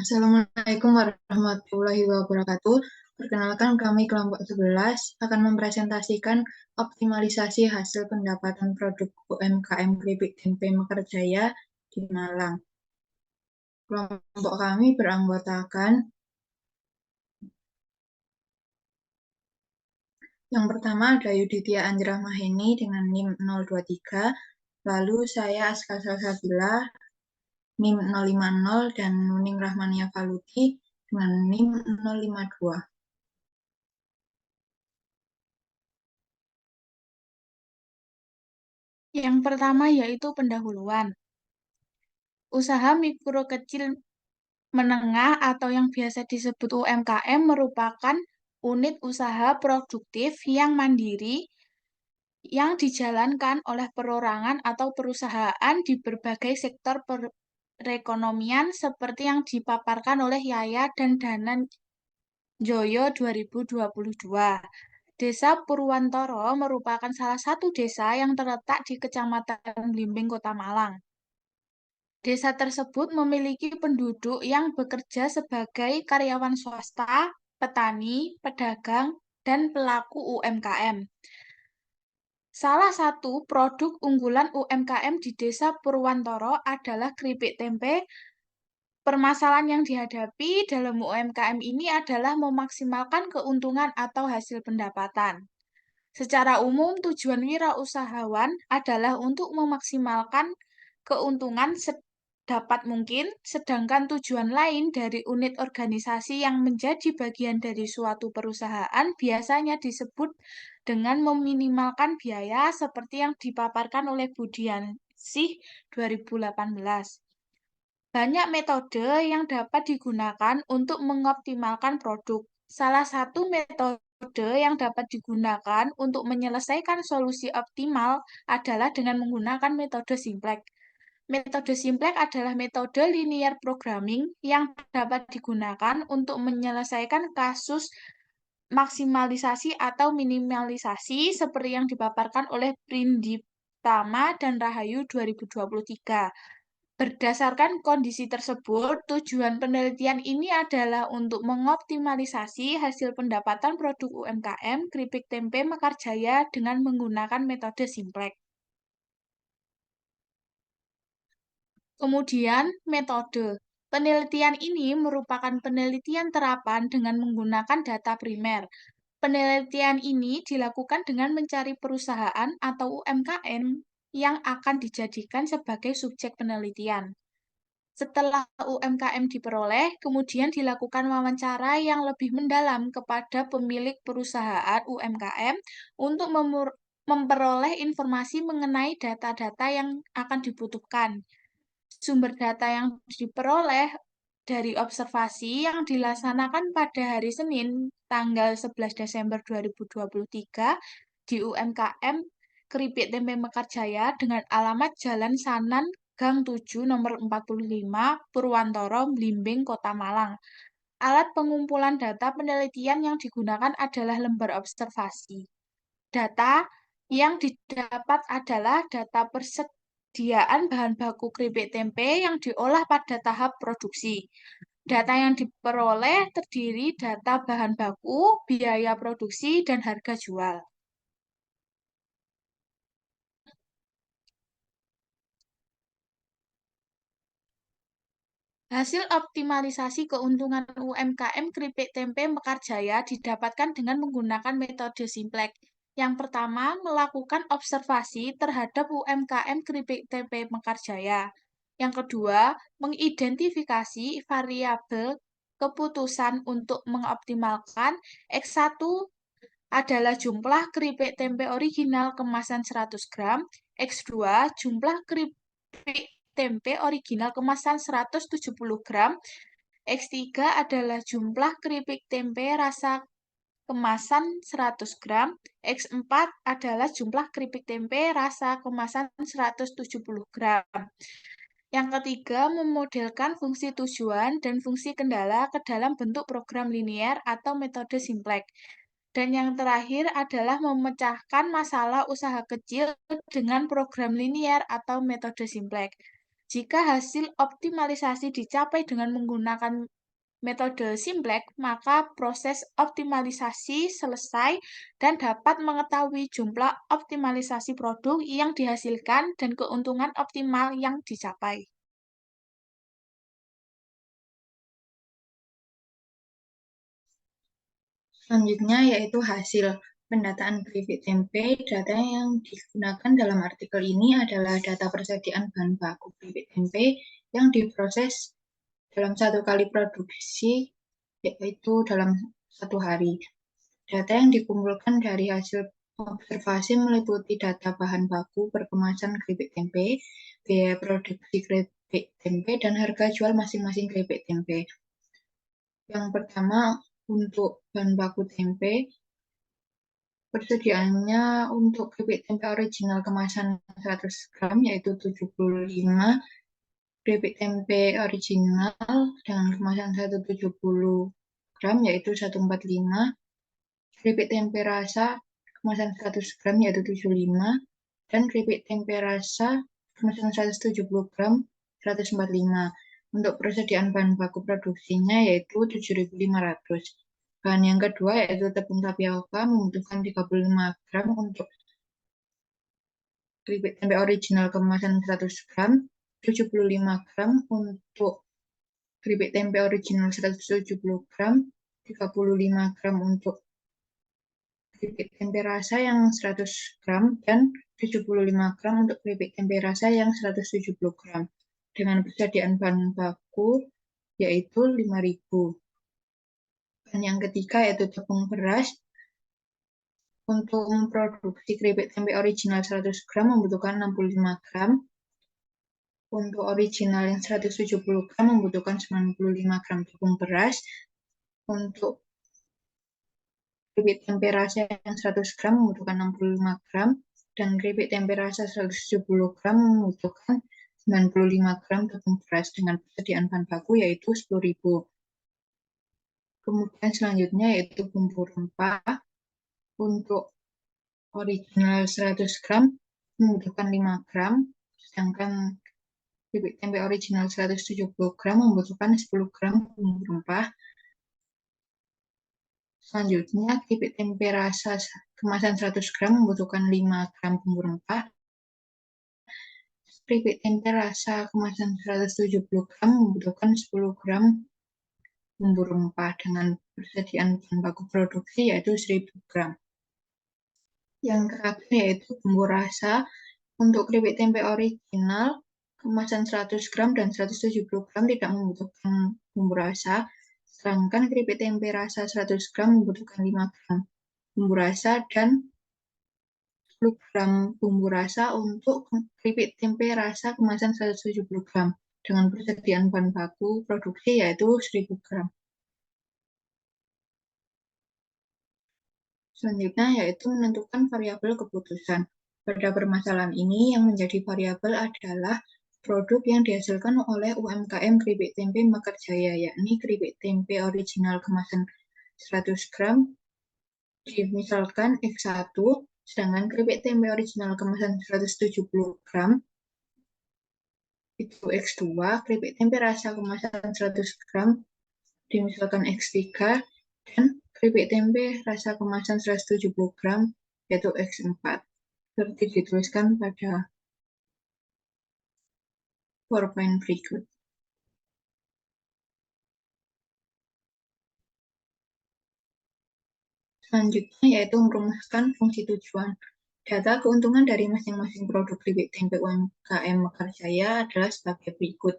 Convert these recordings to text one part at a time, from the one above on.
Assalamualaikum warahmatullahi wabarakatuh. Perkenalkan kami kelompok 11 akan mempresentasikan optimalisasi hasil pendapatan produk UMKM Keripik Tempe Mekarjaya di Malang. Kelompok kami beranggotakan yang pertama ada Yuditya Anjra Maheni dengan NIM 023, lalu saya Aska Salsabila NIM 050 dan Nuning Rahmania Faluti dengan NIM 052. Yang pertama yaitu pendahuluan. Usaha mikro kecil menengah atau yang biasa disebut UMKM merupakan unit usaha produktif yang mandiri yang dijalankan oleh perorangan atau perusahaan di berbagai sektor perekonomian seperti yang dipaparkan oleh Yaya dan Danan Joyo 2022. Desa Purwantoro merupakan salah satu desa yang terletak di Kecamatan Blimbing, Kota Malang. Desa tersebut memiliki penduduk yang bekerja sebagai karyawan swasta, petani, pedagang, dan pelaku UMKM. Salah satu produk unggulan UMKM di Desa Purwantoro adalah keripik tempe. Permasalahan yang dihadapi dalam UMKM ini adalah memaksimalkan keuntungan atau hasil pendapatan. Secara umum, tujuan wirausahawan adalah untuk memaksimalkan keuntungan sedapat mungkin, sedangkan tujuan lain dari unit organisasi yang menjadi bagian dari suatu perusahaan biasanya disebut dengan meminimalkan biaya seperti yang dipaparkan oleh Budiansih 2018. Banyak metode yang dapat digunakan untuk mengoptimalkan produk. Salah satu metode yang dapat digunakan untuk menyelesaikan solusi optimal adalah dengan menggunakan metode Simplex. Metode Simplex adalah metode linear programming yang dapat digunakan untuk menyelesaikan kasus maksimalisasi atau minimalisasi seperti yang dipaparkan oleh Prindiptama dan Rahayu 2023. Berdasarkan kondisi tersebut, tujuan penelitian ini adalah untuk mengoptimalisasi hasil pendapatan produk UMKM keripik tempe Mekarjaya dengan menggunakan metode Simplex. Kemudian, metode. Penelitian ini merupakan penelitian terapan dengan menggunakan data primer. Penelitian ini dilakukan dengan mencari perusahaan atau UMKM yang akan dijadikan sebagai subjek penelitian. Setelah UMKM diperoleh, kemudian dilakukan wawancara yang lebih mendalam kepada pemilik perusahaan UMKM untuk memperoleh informasi mengenai data-data yang akan dibutuhkan. Sumber data yang diperoleh dari observasi yang dilaksanakan pada hari Senin, tanggal 11 Desember 2023 di UMKM Keripik Tempe Mekarjaya dengan alamat Jalan Sanan Gang 7 nomor 45 Purwantoro, Blimbing, Kota Malang. Alat pengumpulan data penelitian yang digunakan adalah lembar observasi. Data yang didapat adalah data persediaan bahan baku keripik tempe yang diolah pada tahap produksi. Data yang diperoleh terdiri data bahan baku, biaya produksi, dan harga jual. Hasil optimalisasi keuntungan UMKM keripik tempe Mekarjaya didapatkan dengan menggunakan metode Simplex. Yang pertama, melakukan observasi terhadap UMKM keripik tempe Mekarjaya. Yang kedua, mengidentifikasi variabel keputusan untuk mengoptimalkan X1 adalah jumlah keripik tempe original kemasan 100 gram, X2 jumlah keripik tempe original kemasan 170 gram, X3 adalah jumlah keripik tempe rasa kemasan 100 gram, X4 adalah jumlah keripik tempe rasa kemasan 170 gram. Yang ketiga, memodelkan fungsi tujuan dan fungsi kendala ke dalam bentuk program linear atau metode Simplex. Dan yang terakhir adalah memecahkan masalah usaha kecil dengan program linear atau metode Simplex. Jika hasil optimalisasi dicapai dengan menggunakan metode Simplex, maka proses optimalisasi selesai dan dapat mengetahui jumlah optimalisasi produk yang dihasilkan dan keuntungan optimal yang dicapai. Selanjutnya yaitu hasil pendataan keripik tempe. Data yang digunakan dalam artikel ini adalah data persediaan bahan baku keripik tempe yang diproses dalam satu kali produksi, yaitu dalam satu hari. Data yang dikumpulkan dari hasil observasi meliputi data bahan baku perkemasan keripik tempe, biaya produksi keripik tempe, dan harga jual masing-masing keripik tempe. Yang pertama, untuk bahan baku tempe, persediaannya untuk keripik tempe original kemasan 100 gram yaitu 75, keripik tempe original dengan kemasan 170 gram yaitu 145, keripik tempe rasa kemasan 100 gram yaitu 75, dan keripik tempe rasa kemasan 170 gram 145. Untuk persediaan bahan baku produksinya yaitu 7.500. Bahan yang kedua yaitu tepung tapioka membutuhkan 35 gram untuk keripik tempe original kemasan 100 gram, 75 gram untuk keripik tempe original 170 gram, 35 gram untuk keripik tempe rasa yang 100 gram, dan 75 gram untuk keripik tempe rasa yang 170 gram. Dengan persediaan bahan baku yaitu 5.000. Dan yang ketiga yaitu tepung beras. Untuk memproduksi keripik tempe original 100 gram membutuhkan 65 gram. Untuk original yang 170 gram membutuhkan 95 gram tepung beras. Untuk keripik tempe rasa yang 100 gram membutuhkan 65 gram. Dan keripik tempe rasa 170 gram membutuhkan 95 gram tepung beras dengan persediaan bahan baku yaitu 10.000. Kemudian selanjutnya yaitu bumbu rempah. Untuk original 100 gram membutuhkan 5 gram, sedangkan keripik tempe original 170 gram membutuhkan 10 gram bumbu rempah. Selanjutnya, keripik tempe rasa kemasan 100 gram membutuhkan 5 gram bumbu rempah. Keripik tempe rasa kemasan 170 gram membutuhkan 10 gram bumbu rempah dengan persediaan bahan baku produksi yaitu 1.000 gram. Yang terakhir yaitu bumbu rasa. Untuk keripik tempe original kemasan 100 gram dan 170 gram tidak membutuhkan bumbu rasa, sedangkan keripik tempe rasa 100 gram membutuhkan 5 gram bumbu rasa dan 10 gram bumbu rasa untuk keripik tempe rasa kemasan 170 gram dengan persediaan bahan baku produksi yaitu 1.000 gram. Selanjutnya yaitu menentukan variabel keputusan. Pada permasalahan ini yang menjadi variabel adalah produk yang dihasilkan oleh UMKM keripik tempe Mekarjaya, yakni keripik tempe original kemasan 100 gram, misalkan X1, sedangkan keripik tempe original kemasan 170 gram, itu X2, keripik tempe rasa kemasan 100 gram, dimisalkan X3, dan keripik tempe rasa kemasan 170 gram, yaitu X4. Seperti dituliskan pada PowerPoint berikut. Selanjutnya yaitu merumuskan fungsi tujuan. Data keuntungan dari masing-masing produk keripik tempe UMKM Mekarjaya adalah sebagai berikut.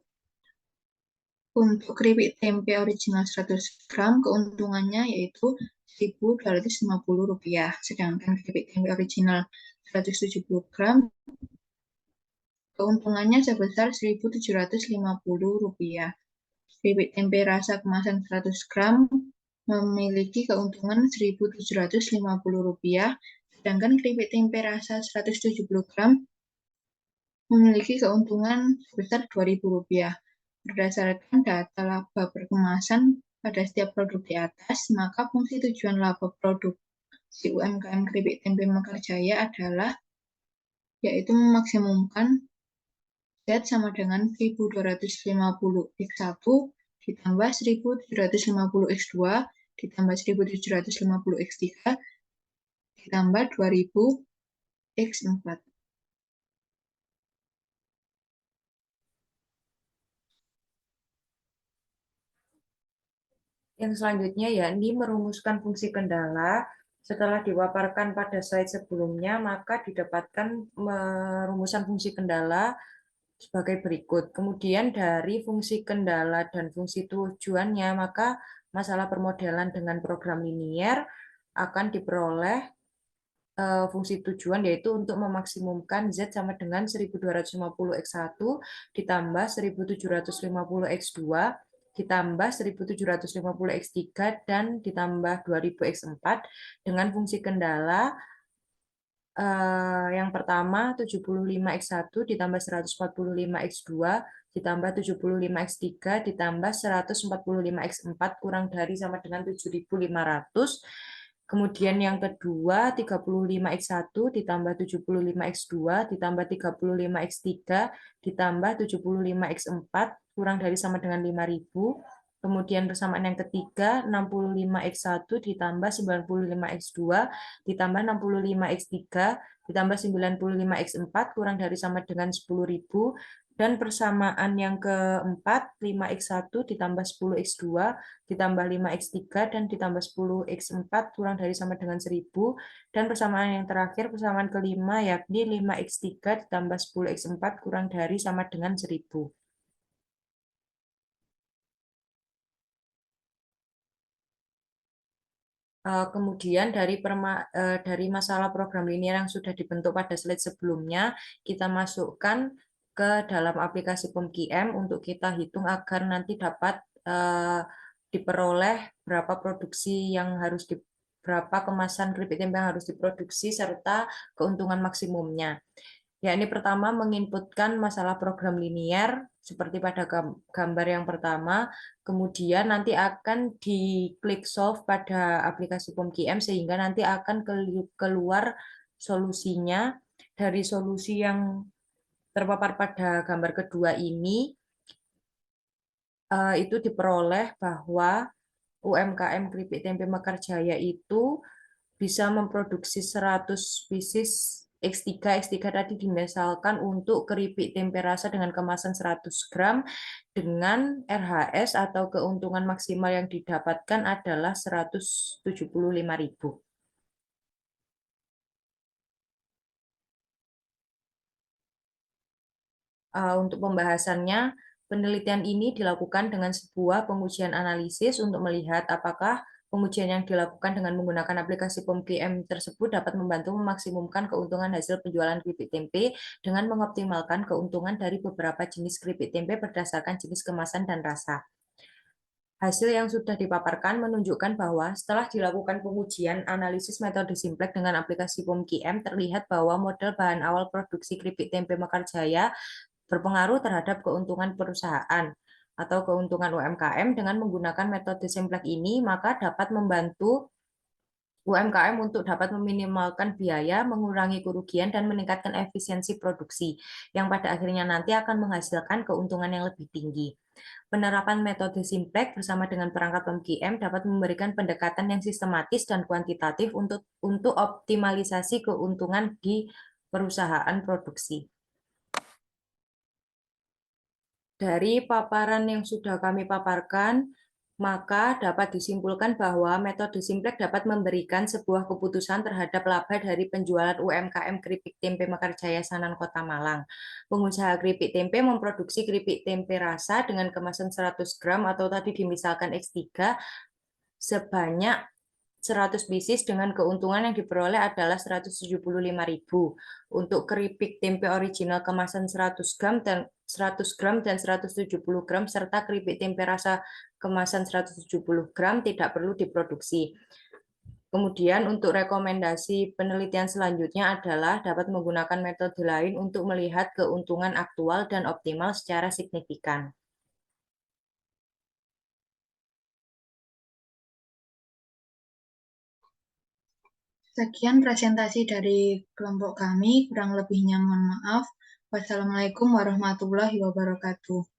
Untuk keripik tempe original 100 gram, keuntungannya yaitu Rp1.250, sedangkan keripik tempe original 170 gram, keuntungannya sebesar Rp1.750. Keripik tempe rasa kemasan 100 gram memiliki keuntungan Rp1.750, sedangkan keripik tempe rasa 170 gram memiliki keuntungan sebesar Rp2.000. Berdasarkan data laba perkemasan pada setiap produk di atas, maka fungsi tujuan laba produk si UMKM keripik tempe Mekarjaya adalah yaitu memaksimumkan Z sama dengan 1.250 X1 ditambah 1750 X2 ditambah 1750 X3 ditambah 2000 X4. Yang selanjutnya yakni merumuskan fungsi kendala. Setelah dipaparkan pada slide sebelumnya, maka didapatkan merumusan fungsi kendala sebagai berikut. Kemudian dari fungsi kendala dan fungsi tujuannya, maka masalah permodelan dengan program linier akan diperoleh fungsi tujuan, yaitu untuk memaksimumkan Z sama dengan 1250 X1 ditambah 1750 X2 ditambah 1750 X3 dan ditambah 2000 X4 dengan fungsi kendala yang pertama 75 X1 ditambah 145 X2 ditambah 75 X3 ditambah 145 X4 kurang dari sama dengan 7.500. Kemudian yang kedua 35 X1 ditambah 75 X2 ditambah 35 X3 ditambah 75 X4 kurang dari sama dengan 5.000. Kemudian persamaan yang ketiga 65 X1 ditambah 95 X2 ditambah 65 X3 ditambah 95 X4 kurang dari sama dengan 10.000. Dan persamaan yang keempat 5X1 ditambah 10X2 ditambah 5X3 dan ditambah 10X4 kurang dari sama dengan 1000. Dan persamaan yang terakhir, persamaan kelima, yakni 5X3 ditambah 10X4 kurang dari sama dengan 1000. Kemudian dari masalah program linier yang sudah dibentuk pada slide sebelumnya, kita masukkan ke dalam aplikasi POMQM untuk kita hitung agar nanti dapat diperoleh berapa produksi yang harus berapa kemasan keripik tempe yang harus diproduksi serta keuntungan maksimumnya. Ya, ini pertama menginputkan masalah program linier seperti pada gambar yang pertama, kemudian nanti akan diklik solve pada aplikasi POMQM sehingga nanti akan keluar solusinya. Dari solusi yang terpapar pada gambar kedua ini, itu diperoleh bahwa UMKM keripik tempe Mekarjaya itu bisa memproduksi 100 pieces X3. X3 tadi dimisalkan untuk keripik tempe rasa dengan kemasan 100 gram dengan RHS atau keuntungan maksimal yang didapatkan adalah 175.000. Untuk pembahasannya, penelitian ini dilakukan dengan sebuah pengujian analisis untuk melihat apakah pengujian yang dilakukan dengan menggunakan aplikasi POMQM tersebut dapat membantu memaksimumkan keuntungan hasil penjualan keripik tempe dengan mengoptimalkan keuntungan dari beberapa jenis keripik tempe berdasarkan jenis kemasan dan rasa. Hasil yang sudah dipaparkan menunjukkan bahwa setelah dilakukan pengujian analisis metode Simplex dengan aplikasi POMQM, terlihat bahwa model bahan awal produksi keripik tempe Mekarjaya berpengaruh terhadap keuntungan perusahaan atau keuntungan UMKM. Dengan menggunakan metode Simplex ini, maka dapat membantu UMKM untuk dapat meminimalkan biaya, mengurangi kerugian, dan meningkatkan efisiensi produksi, yang pada akhirnya nanti akan menghasilkan keuntungan yang lebih tinggi. Penerapan metode Simplex bersama dengan perangkat POMQM dapat memberikan pendekatan yang sistematis dan kuantitatif untuk optimalisasi keuntungan di perusahaan produksi. Dari paparan yang sudah kami paparkan, maka dapat disimpulkan bahwa metode Simplex dapat memberikan sebuah keputusan terhadap laba dari penjualan UMKM keripik tempe Mekarjaya Sanan Kota Malang. Pengusaha keripik tempe memproduksi keripik tempe rasa dengan kemasan 100 gram atau tadi dimisalkan X3 sebanyak 100 pieces dengan keuntungan yang diperoleh adalah 175.000. Untuk keripik tempe original kemasan 100 gram dan 170 gram serta keripik tempe rasa kemasan 170 gram tidak perlu diproduksi. Kemudian untuk rekomendasi penelitian selanjutnya adalah dapat menggunakan metode lain untuk melihat keuntungan aktual dan optimal secara signifikan. Sekian presentasi dari kelompok kami, kurang lebihnya mohon maaf. Wassalamualaikum warahmatullahi wabarakatuh.